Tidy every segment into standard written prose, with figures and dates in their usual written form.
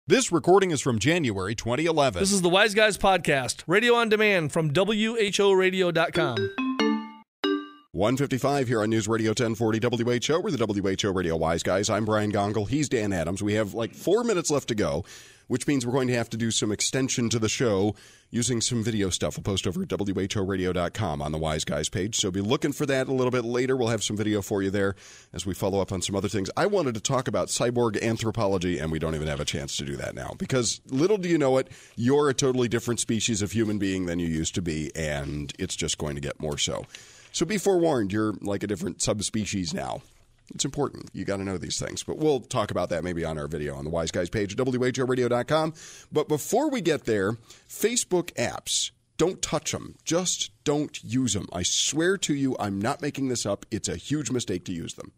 This recording is from January 2011. This is the Wise Guys Podcast, radio on demand from WHORadio.com. 1:55 here on News Radio 1040 WHO. We're the WHO Radio Wise Guys. I'm Brian Gongle. He's Dan Adams. We have like 4 minutes left to go, which means we're going to have to do some extension to the show using some video stuff. We'll post over at WHORadio.com on the Wise Guys page. So be looking for that a little bit later. We'll have some video for you there as we follow up on some other things. I wanted to talk about cyborg anthropology, and we don't even have a chance to do that now because little do you know it, you're a totally different species of human being than you used to be, and it's just going to get more so. So be forewarned, you're like a different subspecies now. It's important. You got to know these things. But we'll talk about that maybe on our video on the Wise Guys page at WHORadio.com. But before we get there, Facebook apps, don't touch them. Just don't use them. I swear to you, I'm not making this up. It's a huge mistake to use them.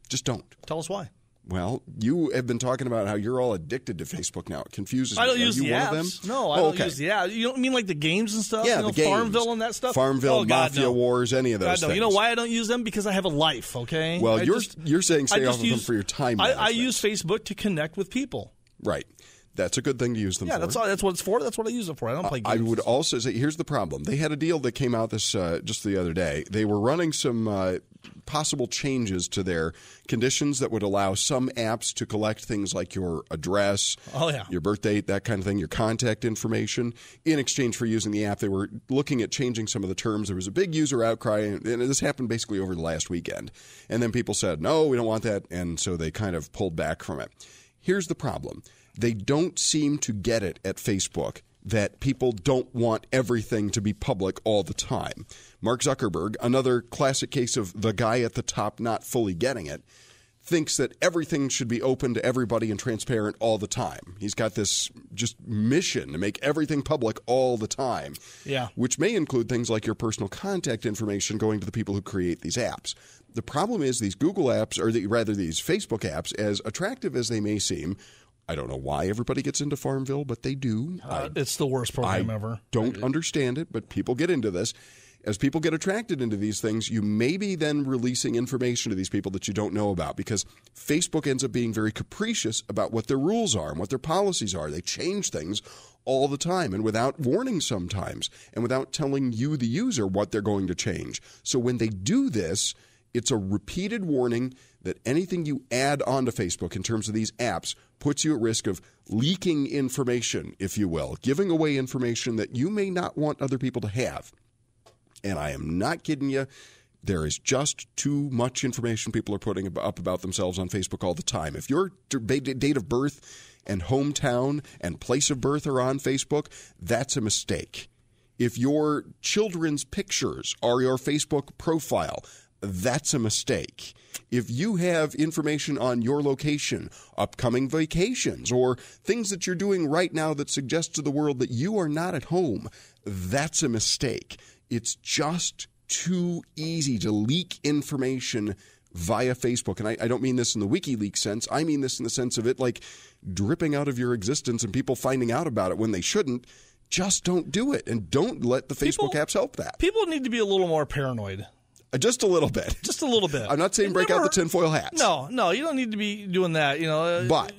Just don't. Tell us why. Well, you have been talking about how you're all addicted to Facebook now. It confuses me. I don't use the apps. One of them? No, I don't use the apps. You don't mean like the games and stuff? Yeah, the games. Farmville and that stuff? Farmville, Mafia Wars, any of those things. You know why I don't use them? Because I have a life, okay? Well, you're saying stay off of them for your time. I use Facebook to connect with people. Right. That's a good thing to use them for. Yeah, that's what it's for. That's what I use it for. I don't play games. I would also say, here's the problem. They had a deal that came out this just the other day. They were running some possible changes to their conditions that would allow some apps to collect things like your address, your birth date, that kind of thing, your contact information. In exchange for using the app, they were looking at changing some of the terms. There was a big user outcry, and this happened basically over the last weekend. And then people said, no, we don't want that, and so they kind of pulled back from it. Here's the problem. They don't seem to get it at Facebook that people don't want everything to be public all the time. Mark Zuckerberg, another classic case of the guy at the top not fully getting it, thinks that everything should be open to everybody and transparent all the time. He's got this just mission to make everything public all the time, which may include things like your personal contact information going to the people who create these apps. The problem is these Google apps, or rather these Facebook apps, as attractive as they may seem, I don't know why everybody gets into Farmville, but they do. It's the worst program ever. I don't understand it, but people get into this. As people get attracted into these things, you may be then releasing information to these people that you don't know about because Facebook ends up being very capricious about what their rules are and what their policies are. They change things all the time and without warning sometimes and without telling you, the user, what they're going to change. So when they do this, it's a repeated warning that anything you add onto Facebook in terms of these apps puts you at risk of leaking information, if you will, giving away information that you may not want other people to have. And I am not kidding you. There is just too much information people are putting up about themselves on Facebook all the time. If your date of birth and hometown and place of birth are on Facebook, that's a mistake. If your children's pictures are your Facebook profile, that's a mistake. If you have information on your location, upcoming vacations, or things that you're doing right now that suggest to the world that you are not at home, that's a mistake. It's just too easy to leak information via Facebook. And I don't mean this in the WikiLeaks sense. I mean this in the sense of it like dripping out of your existence and people finding out about it when they shouldn't. Just don't do it. And don't let the Facebook apps help that. People need to be a little more paranoid. Just a little bit. Just a little bit. I'm not saying break out the tinfoil hats. No, you don't need to be doing that. But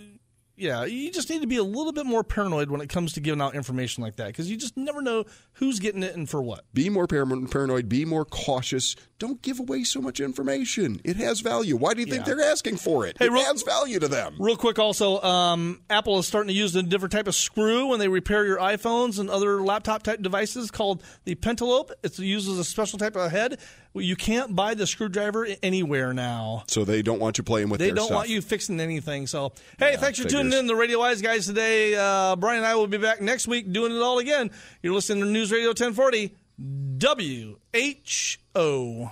yeah, you just need to be a little bit more paranoid when it comes to giving out information like that because you just never know who's getting it and for what. Be more paranoid. Be more cautious. Don't give away so much information. It has value. Why do you think they're asking for it? It adds value to them. Real quick also, Apple is starting to use a different type of screw when they repair your iPhones and other laptop-type devices called the Pentalope. It uses a special type of head. You can't buy the screwdriver anywhere now. So they don't want you playing with their stuff. They don't want you fixing anything. So, hey, thanks for tuning in to the Radio Wise Guys today. Brian and I will be back next week doing it all again. You're listening to News Radio 1040 WHO.